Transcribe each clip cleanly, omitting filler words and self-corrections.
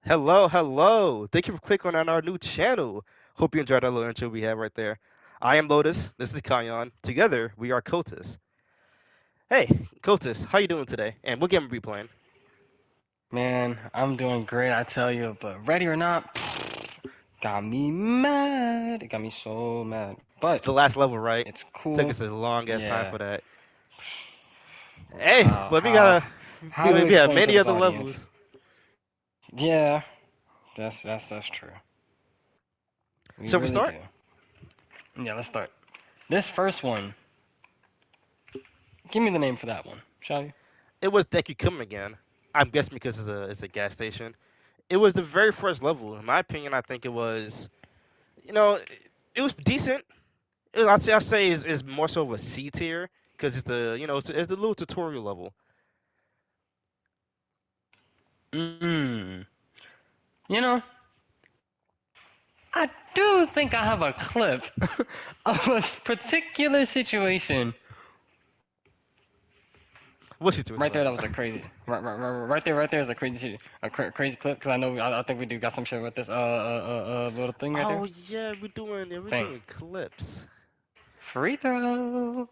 Hello, hello. Thank you for clicking on our new channel. Hope you enjoyed that little intro we had right there. I am Lotus. This is Kayan. Together, we are Kotus. Hey, Kotus, how you doing today? And what game are we playing? Man, I'm doing great, I tell you, but ready or not, got me mad. It got me so mad. But The last level, right? it's Took cool. us a long ass time Yeah. for that. Hey, How but we how gotta. how We, to we have explain to many this other audience? levels. Yeah, that's true. We So we really start. do. Yeah, let's start. This first one, give me the name for that one, shall you? It was Deku Come again. I'm guessing because it's a gas station. It was the very first level. In my opinion, I think it was. It was decent. I'd say is more so of a C tier because it's the little tutorial level. Mmm. You know, I do think I have a clip of a particular situation. What's your Right situation there, that about? was a crazy. Right there is a crazy clip because I know I think we do got some shit with this little thing right Oh there. yeah, we're Thing. doing clips. Free throw.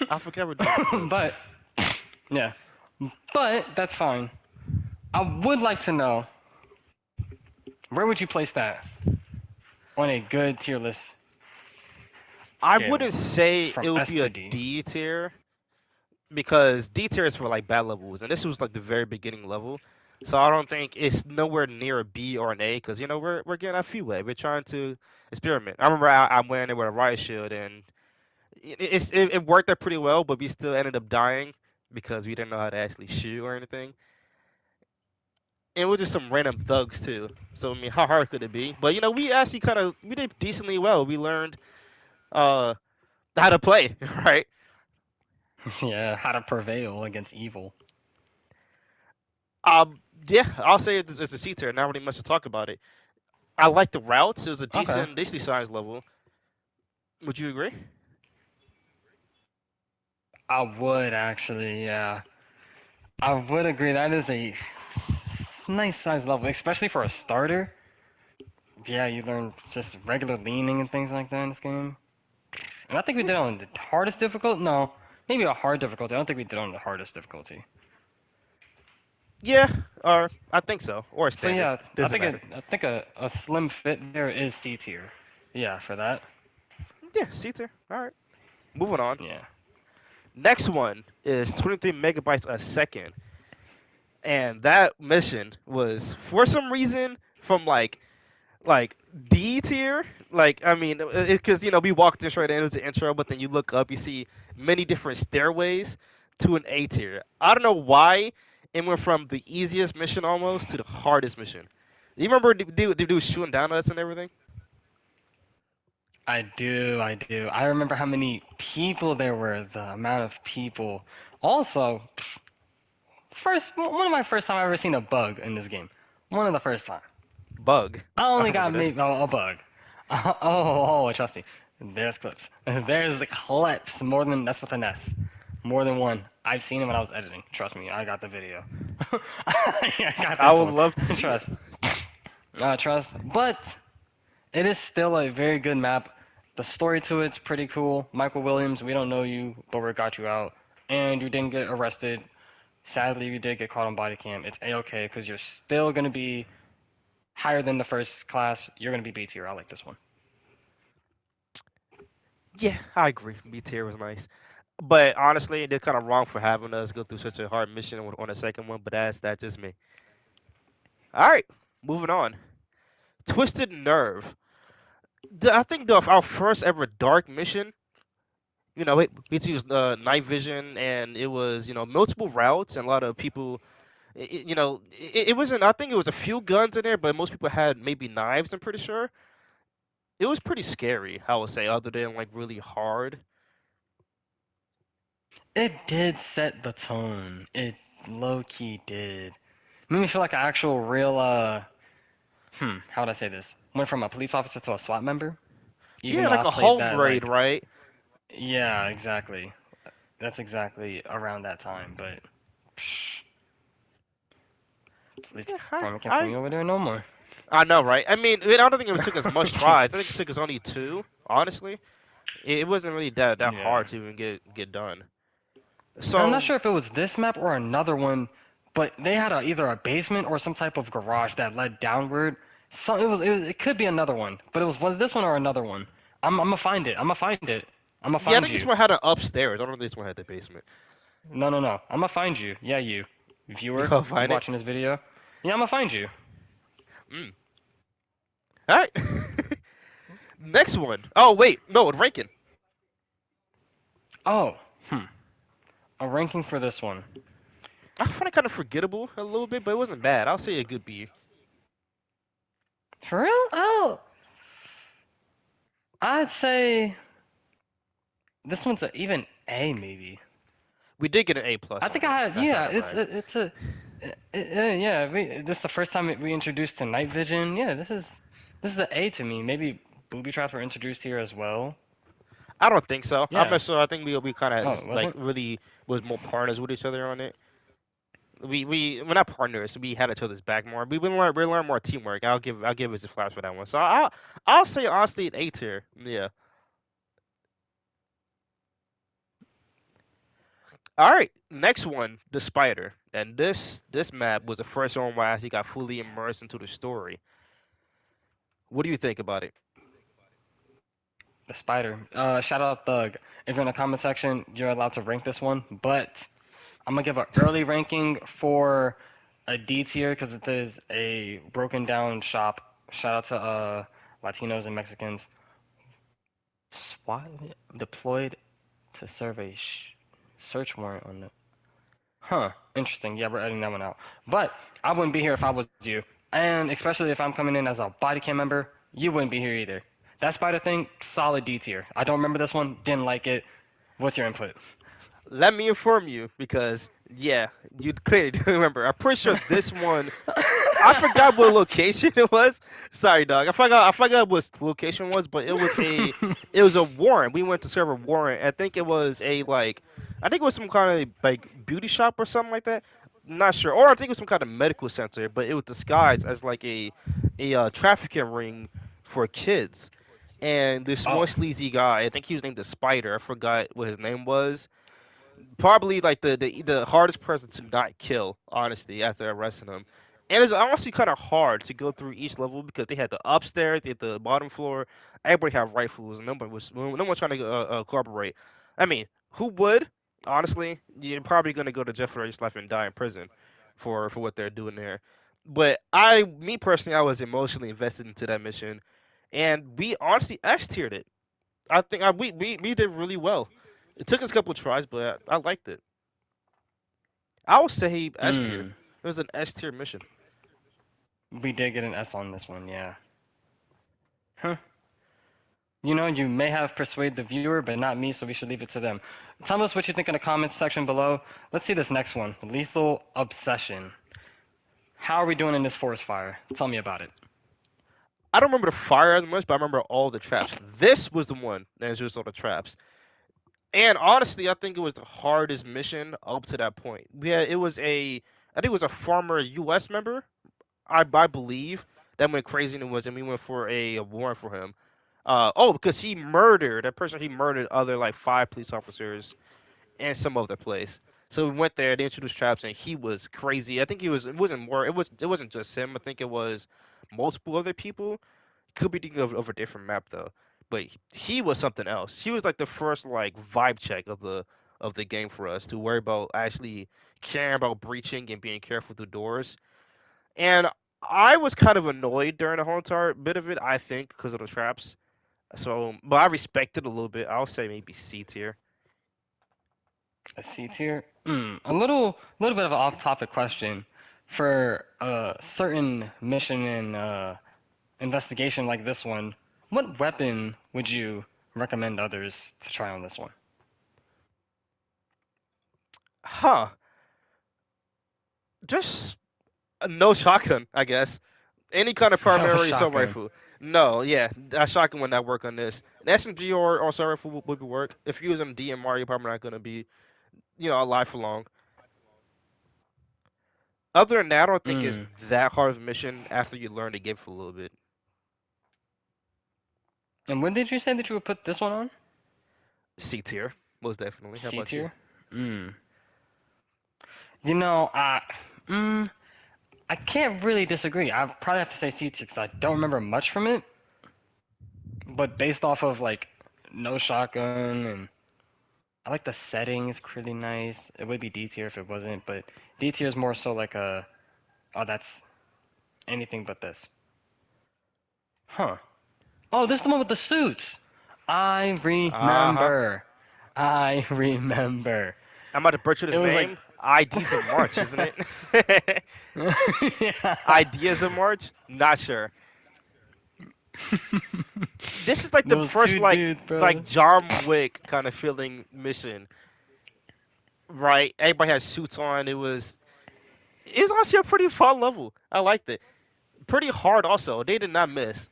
I forgot we're doing clips. But yeah, but that's fine. I would like to know where would you place that on a good tier list I scale wouldn't say from it would S be a to D. D tier because D tier is for like bad levels, and this was like the very beginning level. So I don't think it's nowhere near a B or an A because we're getting our feet wet. We're trying to experiment. I remember I'm wearing it with a riot shield and it worked out pretty well, but we still ended up dying because we didn't know how to actually shoot or anything. And it was just some random thugs too. So I mean, how hard could it be? But we actually we did decently well. We learned uh how to play, right? Yeah, how to prevail against evil. Yeah, I'll say it's a C tier. Not really much to talk about it. I like the routes. It was a Okay. decently sized level. Would you agree? I would actually, yeah. I would agree that is a nice size level, especially for a starter. Yeah, you learn just regular leaning and things like that in this game. And I think we Yeah, did on the hardest difficult. No, maybe a hard difficulty. I don't think we did on the hardest difficulty. yeah, or I think so, or So standard. yeah, Doesn't matter. I think a slim fit there is C tier. Yeah, for that. Yeah, C tier. All right, moving on. Yeah. Next one is 23 megabytes a second. And that mission was for some reason from like D tier. Like I mean, because we walked in straight in, it was the intro, but then you look up, you see many different stairways to an A tier. I don't know why it went from the easiest mission almost to the hardest mission. You remember the dude shooting down at us and everything? I do, I do. I remember how many people there were, the amount of people. Also, one of my first time I ever seen a bug in this game. One of the first time. Bug. I I only remember got this. made a bug. Trust me. There's clips. There's the clips. More than that's with an S. More than one. I've seen it when I was editing. Trust me, I got the video. I got I this would one. love to see it. Trust. Trust. But it is still a very good map. The story to it's pretty cool. Michael Williams, we don't know you, but we got you out, and you didn't get arrested. Sadly, you did get caught on body cam. It's a-okay because you're still gonna be higher than the first class. You're gonna be B tier. I like this one. Yeah, I agree. B tier was nice. But honestly, they're kind of wrong for having us go through such a hard mission on the second one. But that's just me. All right, moving on. Twisted Nerve. I think our first ever dark mission. We used night vision, and it was multiple routes and a lot of people. It wasn't. I think it was a few guns in there, but most people had maybe knives. I'm pretty sure. It was pretty scary. I would say, other than like really hard. It did set the tone. It low key did. Made me feel like an actual real how would I say this? Went from a police officer to a SWAT member. Even Yeah, though like I've a played home that raid, like right? yeah, exactly. That's exactly around that time, but Please Yeah, farming can't put me over there no more. I know, right? I mean, I don't think it took us much tries. I think it took us only two. Honestly, it wasn't really that Yeah. hard to even get done. I'm not So sure if it was this map or another one, but they had either a basement or some type of garage that led downward. So it could be another one, but it was one this one or another one. I'm gonna find it. I'm gonna find it. I'm gonna yeah, I find think this you. one had an upstairs. I don't think this one had the basement. No, no, no. I'm gonna find you. Yeah, you. You Viewer, gonna you find it? watching this video? Yeah, I'm gonna find you. Mm. All right. Next one. Oh wait, no, ranking. Oh, a ranking for this one. I find it kind of forgettable a little bit, but it wasn't bad. I'll say a good B. For real? Oh, I'd say this one's even A maybe. We did get an A plus I on think it. I had, That's not yeah, gonna brag. it's a yeah, this is the first time we introduced to night vision. Yeah, this is the A to me. Maybe booby traps were introduced here as well. I don't think so. I'm Yeah. not sure. I think we kind Oh, of it like wasn't? really was more partners with each other on it. We're not partners. We had each other's back more. We learn more teamwork. I'll give us a flash for that one. So I'll say honestly an A tier. Yeah. All right. Next one, the spider. And this map was the first one where I actually got fully immersed into the story. What do you think about it? The spider. Shout out Thug. If you're in the comment section, you're allowed to rank this one, but I'm gonna give an early ranking for a D tier because it is a broken down shop. Shout out to Latinos and Mexicans. SWAT deployed to serve a search warrant on the. Huh. Interesting. Yeah, we're editing that one out. But I wouldn't be here if I was you, and especially if I'm coming in as a body cam member, you wouldn't be here either. That spider thing, solid D tier. I don't remember this one. Didn't like it. What's your input? Let me inform you because yeah, you clearly do remember. I'm pretty sure this one I forgot what location it was. Sorry, dog. I forgot what location was, but it was a warrant. We went to serve a warrant. I think it was I think it was some kind of like beauty shop or something like that. Not sure. Or I think it was some kind of medical center, but it was disguised as like a trafficking ring for kids. And this Oh, one sleazy guy, I think he was named the Spider. I forgot what his name was. Probably like the hardest person to not kill, honestly, after arresting him. And it's honestly kind of hard to go through each level because they had the upstairs, they had the bottom floor. Everybody had rifles, and no one trying to cooperate. I mean, who would? Honestly, you're probably gonna go to jail for the rest of your life and die in prison for what they're doing there. But me personally, I was emotionally invested into that mission, and we honestly S tiered it. I think we did really well. It took us a couple of tries, but I liked it. I would say S tier. hmm. It was an S tier mission. We did get an S on this one, yeah. Huh. You know, you may have persuaded the viewer, but not me, so we should leave it to them. Tell us what you think in the comments section below. Let's see this next one. Lethal Obsession. How are we doing in this forest fire? Tell me about it. I don't remember the fire as much, but I remember all the traps. This was the one that introduced all the traps. And honestly, I think it was the hardest mission up to that point. I think it was a former U.S. member, I believe, that went crazy and we went for a warrant for him. Because that person he murdered other like five police officers and some other place. So we went there, they introduced traps, and he was crazy. I think he was. It wasn't more. It wasn't just him. I think it was multiple other people. Could be thinking of a different map though. But he was something else. He was like the first like vibe check of the game for us to worry about actually caring about breaching and being careful through doors. And I was kind of annoyed during the whole entire bit of it. I think because of the traps. So, but I respect it a little bit. I'll say maybe C tier. A C tier? A little bit of an off-topic question. For a certain mission and investigation like this one, what weapon would you recommend others to try on this one? Huh. Just no shotgun, I guess. Any kind of No primary assault shotgun. rifle. No, yeah, a shotgun would not work on this. An SMG or assault rifle would work. If you're using DMR, you're probably not gonna be, alive for long. Other than that, I don't think it's Mm. that hard of a mission after you learn the game for a little bit. And when did you say that you would put this one on? C tier, most definitely. How C about you? tier? Mm. You know, mm, I can't really disagree. I probably have to say C tier because I don't remember much from it. But based off of like no shotgun and I like the setting is pretty nice. It would be D tier if it wasn't, but D tier is more so like a oh that's anything but this. Huh. Oh, this is the one with the suits. I Uh huh. remember. I remember. I'm about to butcher It this was like name. IDs of March, isn't it? yeah. Ideas of March? Not sure. This is like the Those first two dudes, like bro. John Wick kind of feeling mission, right? Everybody has suits on. It was honestly a pretty fun level. I liked it. Pretty hard also. They did not miss.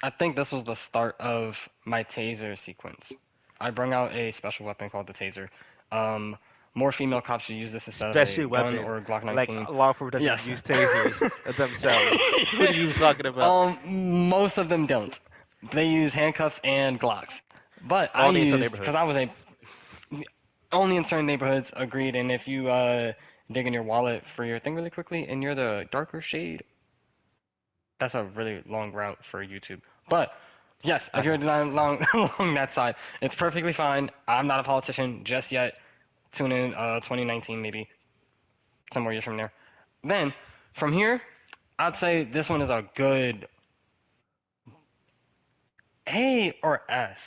I think this was the start of my taser sequence. I bring out a special weapon called the taser. Um, More female cops should use this instead of a Special gun weapon. or Glock Like 19. law enforcement doesn't Yes. use tasers themselves. What are you talking about? Most of them don't. They use handcuffs and Glocks. But I Only in some used because neighborhoods. I was a only in certain neighborhoods. Agreed. And if you dig in your wallet for your thing really quickly, and you're the darker shade, that's a really long route for YouTube. But yes, I if you're know. not along along that side, it's perfectly fine. I'm not a politician just yet. Tune in 2019 maybe some more years from there. Then from here, I'd say this one is a good A or S.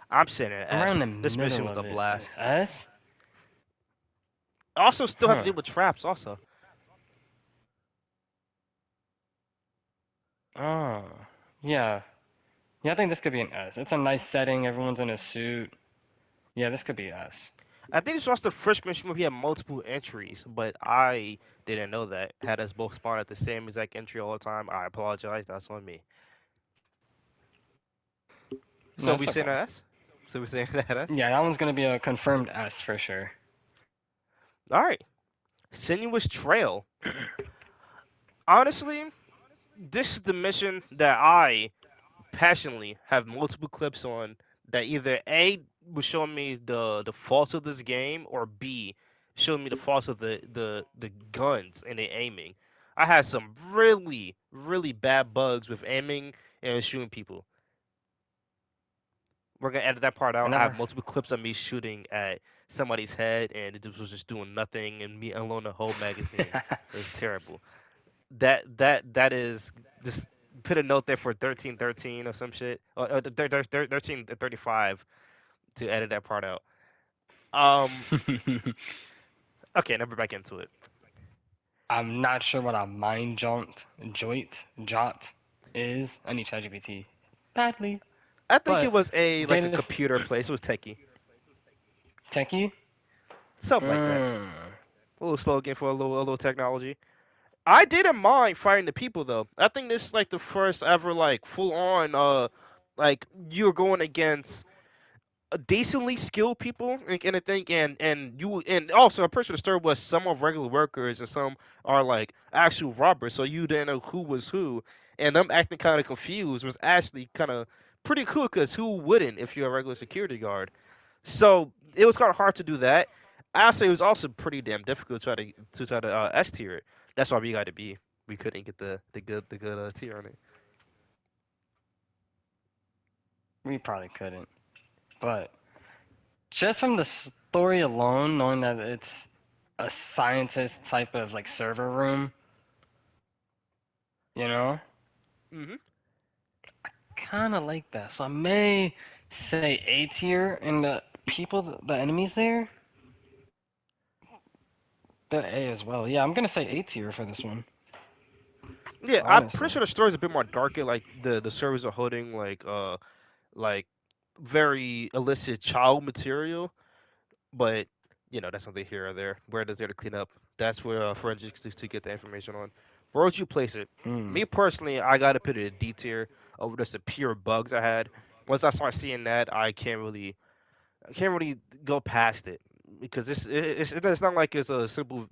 I'm saying an I'm around S. the This mission middle was a of it. blast. S? Also, still have to Huh. deal with traps. Also, Oh. Yeah. Yeah, I think this could be an S. It's a nice setting. Everyone's in a suit. Yeah, this could be S. I think this was the first mission where we had multiple entries, but I didn't know that. Had us both spawn at the same exact entry all the time. I apologize. That's on me. So No, we it's saying okay. that S? So we saying that S? Yeah, that one's gonna be a confirmed S for sure. All right. Sinuous Trail. Honestly, this is the mission that I passionately have multiple clips on that either A was showing me the faults of this game or B showing me the faults of the guns and the aiming. I had some really really bad bugs with aiming and shooting people. We're gonna edit that part I out. I have never. multiple clips of me shooting at somebody's head and it was just doing nothing and me unloading the whole magazine. It was terrible. That is just put a note there for 1313 or some shit. 1335 to edit that part out. Um. Okay, now we're back into it. I'm not sure what a jot is. I need ChatGPT badly, I think it but was a like a data computer place. It was techie, techie. something like that. Mm. A little slogan for a little technology. I didn't mind fighting the people though. I think this is like the first ever like full on like you're going against decently skilled people and I think and you and also I'm pretty sure the story was some are regular workers and some are like actual robbers so you didn't know who was who and them acting kind of confused was actually kind of pretty cool because who wouldn't if you're a regular security guard so it was kind of hard to do that I say it was also pretty damn difficult to try to S tier it that's why we got to be we couldn't get the good tier on it. We probably couldn't, but just from the story alone, knowing that it's a scientist type of like server room, you know, Hmm. kind of like that. So I may say A tier, and the people, the enemies there, they're A as well. Yeah, I'm gonna say A tier for this one, Yeah, I'm pretty honestly. sure the story's a bit more darker. Like the servers are holding like very illicit child material, but that's something here or there. Where it is there to clean up. That's where forensics to get the information on. Where would you place it? Hmm. Me personally, I gotta put it in D tier over just the pure bugs I had. Once I start seeing that, I can't really go past it because it's not like it's a simple